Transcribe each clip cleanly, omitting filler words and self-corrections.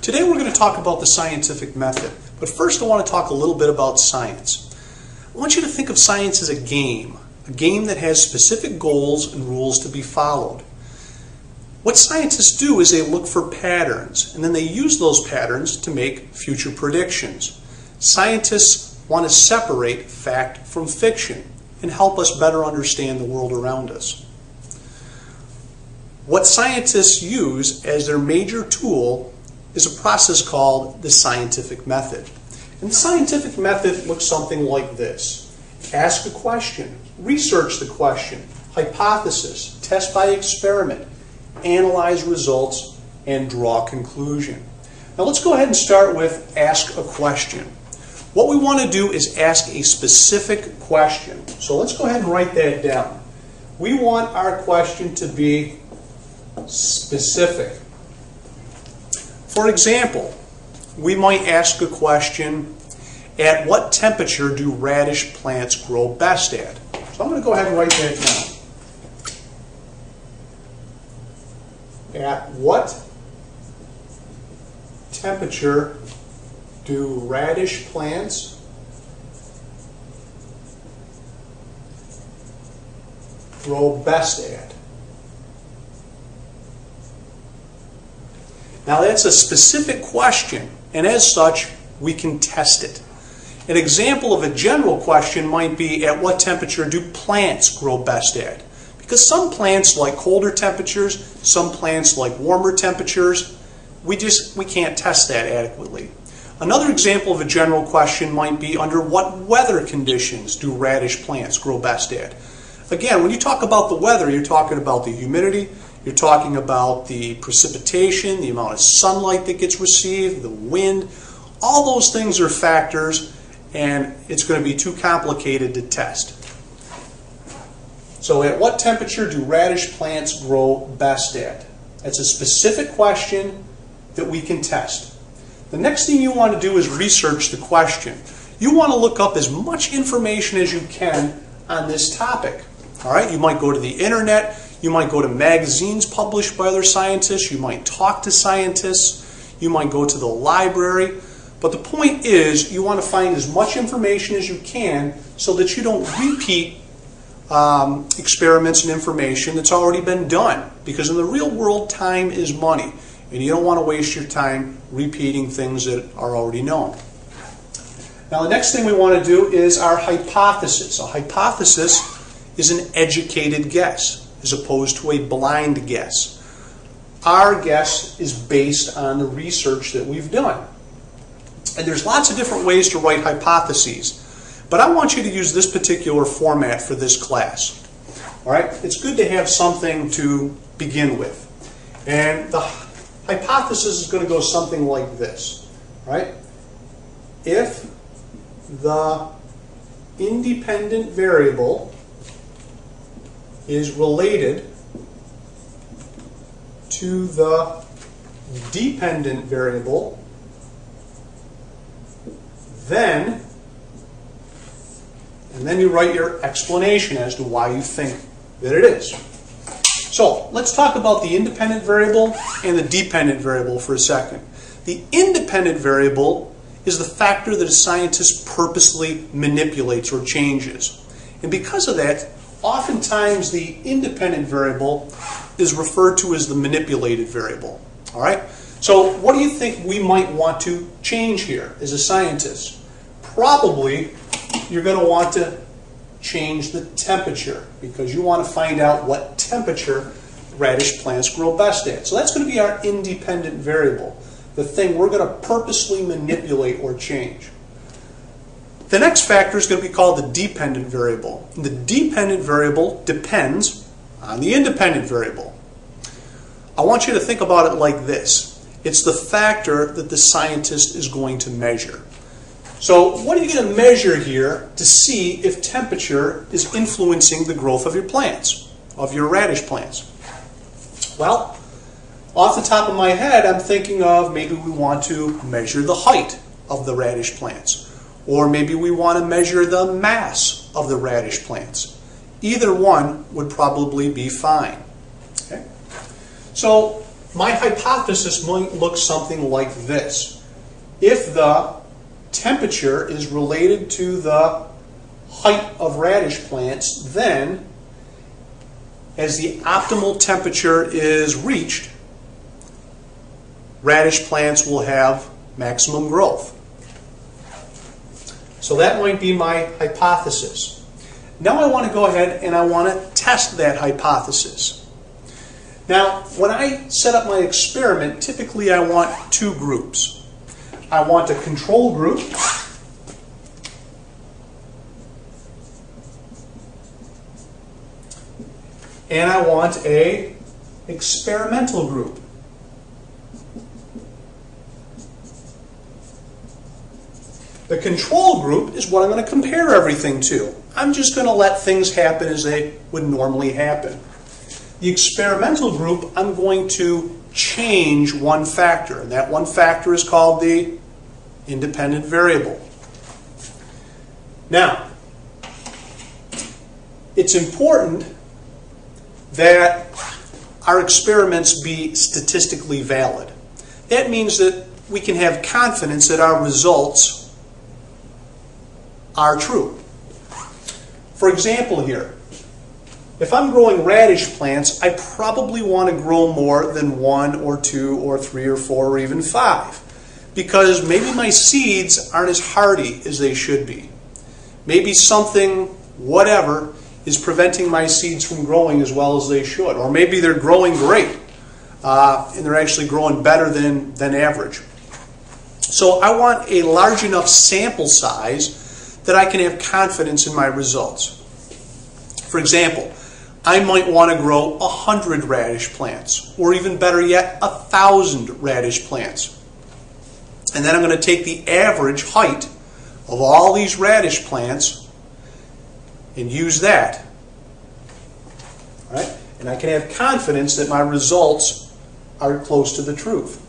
Today we're going to talk about the scientific method, but first I want to talk a little bit about science. I want you to think of science as a game that has specific goals and rules to be followed. What scientists do is they look for patterns, and then they use those patterns to make future predictions. Scientists want to separate fact from fiction and help us better understand the world around us. What scientists use as their major tool is a process called the scientific method. And the scientific method looks something like this. Ask a question, research the question, hypothesis, test by experiment, analyze results, and draw a conclusion. Now let's go ahead and start with ask a question. What we want to do is ask a specific question. So let's go ahead and write that down. We want our question to be specific. For example, we might ask a question, at what temperature do radish plants grow best at? So I'm going to go ahead and write that down. At what temperature do radish plants grow best at? Now that's a specific question, and as such, we can test it. An example of a general question might be, at what temperature do plants grow best at? Because some plants like colder temperatures, some plants like warmer temperatures. We can't test that adequately. Another example of a general question might be, under what weather conditions do radish plants grow best at? Again, when you talk about the weather, you're talking about the humidity, you're talking about the precipitation, the amount of sunlight that gets received, the wind. All those things are factors, and it's going to be too complicated to test. So at what temperature do radish plants grow best at? That's a specific question that we can test. The next thing you want to do is research the question. You want to look up as much information as you can on this topic. All right? You might go to the internet. You might go to magazines published by other scientists. You might talk to scientists. You might go to the library. But the point is, you want to find as much information as you can so that you don't repeat experiments and information that's already been done. Because in the real world, time is money. And you don't want to waste your time repeating things that are already known. Now the next thing we want to do is our hypothesis. A hypothesis is an educated guess, as opposed to a blind guess. Our guess is based on the research that we've done. And there's lots of different ways to write hypotheses, but I want you to use this particular format for this class. All right? It's good to have something to begin with. And the hypothesis is going to go something like this. Right? If the independent variable is related to the dependent variable, then, and then you write your explanation as to why you think that it is. So let's talk about the independent variable and the dependent variable for a second. The independent variable is the factor that a scientist purposely manipulates or changes. And because of that, oftentimes the independent variable is referred to as the manipulated variable. All right? So what do you think we might want to change here as a scientist? Probably you're going to want to change the temperature, because you want to find out what temperature radish plants grow best at. So that's going to be our independent variable, the thing we're going to purposely manipulate or change. The next factor is going to be called the dependent variable. And the dependent variable depends on the independent variable. I want you to think about it like this. It's the factor that the scientist is going to measure. So what are you going to measure here to see if temperature is influencing the growth of your plants, of your radish plants? Well, off the top of my head, I'm thinking of maybe we want to measure the height of the radish plants. Or maybe we want to measure the mass of the radish plants. Either one would probably be fine. Okay? So my hypothesis might look something like this. If the temperature is related to the height of radish plants, then as the optimal temperature is reached, radish plants will have maximum growth. So that might be my hypothesis. Now I want to go ahead and I want to test that hypothesis. Now, when I set up my experiment, typically I want two groups. I want a control group and I want an experimental group. The control group is what I'm going to compare everything to. I'm just going to let things happen as they would normally happen. The experimental group, I'm going to change one factor, and that one factor is called the independent variable. Now, it's important that our experiments be statistically valid. That means that we can have confidence that our results are true. For example here, if I'm growing radish plants, I probably want to grow more than 1 or 2 or 3 or 4 or even 5, because maybe my seeds aren't as hardy as they should be. Maybe something, whatever, is preventing my seeds from growing as well as they should. Or maybe they're growing great, and they're actually growing better than average. So I want a large enough sample size that I can have confidence in my results. For example, I might want to grow 100 radish plants, or even better yet, 1,000 radish plants. And then I'm going to take the average height of all these radish plants and use that. All right? And I can have confidence that my results are close to the truth.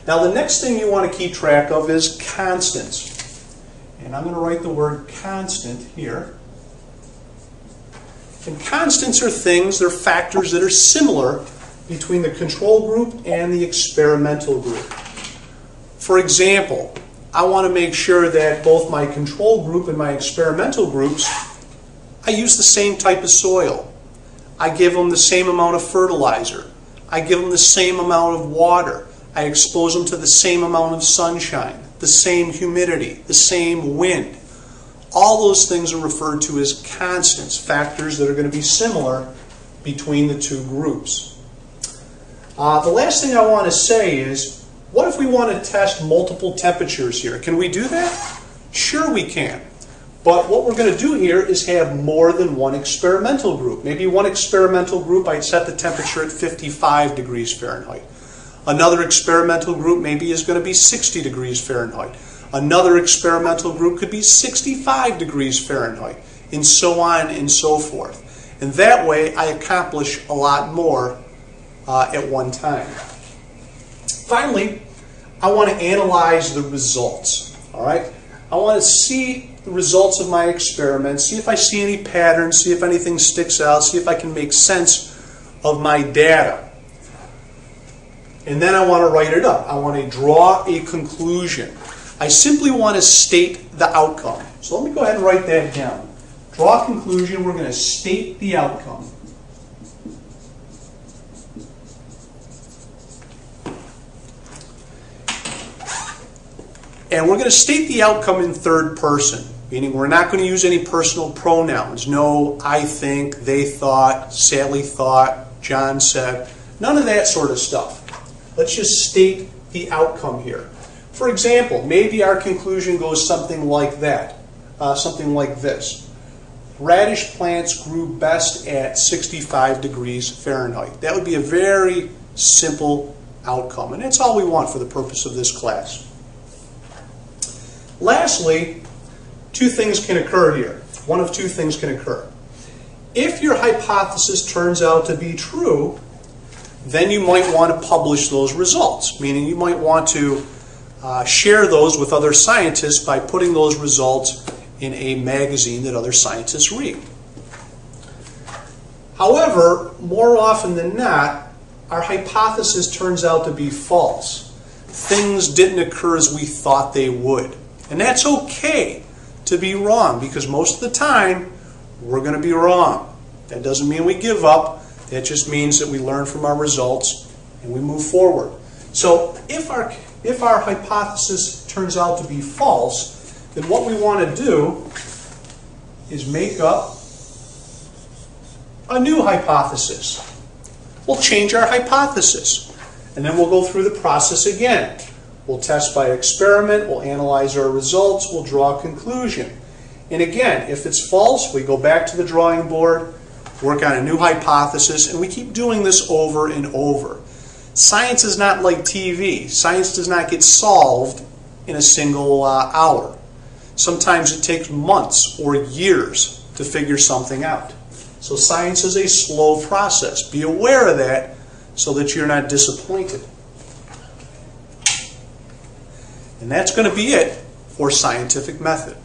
Now the next thing you want to keep track of is constants. And I'm going to write the word constant here. And constants are things, they're factors that are similar between the control group and the experimental group. For example, I want to make sure that both my control group and my experimental groups, I use the same type of soil. I give them the same amount of fertilizer. I give them the same amount of water. I expose them to the same amount of sunshine, the same humidity, the same wind. All those things are referred to as constants, factors that are going to be similar between the two groups. The last thing I want to say is, what if we want to test multiple temperatures here? Can we do that? Sure we can. But what we're going to do here is have more than one experimental group. Maybe one experimental group, I'd set the temperature at 55 degrees Fahrenheit. Another experimental group maybe is going to be 60 degrees Fahrenheit. Another experimental group could be 65 degrees Fahrenheit, and so on and so forth. And that way I accomplish a lot more at one time. Finally, I want to analyze the results. All right? I want to see the results of my experiment, see if I see any patterns, see if anything sticks out, see if I can make sense of my data. And then I want to write it up. I want to draw a conclusion. I simply want to state the outcome. So let me go ahead and write that down. Draw a conclusion. We're going to state the outcome. And we're going to state the outcome in third person, meaning we're not going to use any personal pronouns. No, I think, they thought, Sally thought, John said. None of that sort of stuff. Let's just state the outcome here. For example, maybe our conclusion goes something like that, something like this. Radish plants grew best at 65 degrees Fahrenheit. That would be a very simple outcome, and that's all we want for the purpose of this class. Lastly, two things can occur here. One of two things can occur. If your hypothesis turns out to be true, then you might want to publish those results, meaning you might want to share those with other scientists by putting those results in a magazine that other scientists read. However, more often than not, our hypothesis turns out to be false. Things didn't occur as we thought they would. And that's okay to be wrong, because most of the time we're going to be wrong. That doesn't mean we give up. That just means that we learn from our results and we move forward. So if our hypothesis turns out to be false, then what we want to do is make up a new hypothesis. We'll change our hypothesis, and then we'll go through the process again. We'll test by experiment, we'll analyze our results, we'll draw a conclusion. And again, if it's false, we go back to the drawing board, work on a new hypothesis, and we keep doing this over and over. Science is not like TV. Science does not get solved in a single hour. Sometimes it takes months or years to figure something out. So science is a slow process. Be aware of that so that you're not disappointed. And that's going to be it for scientific method.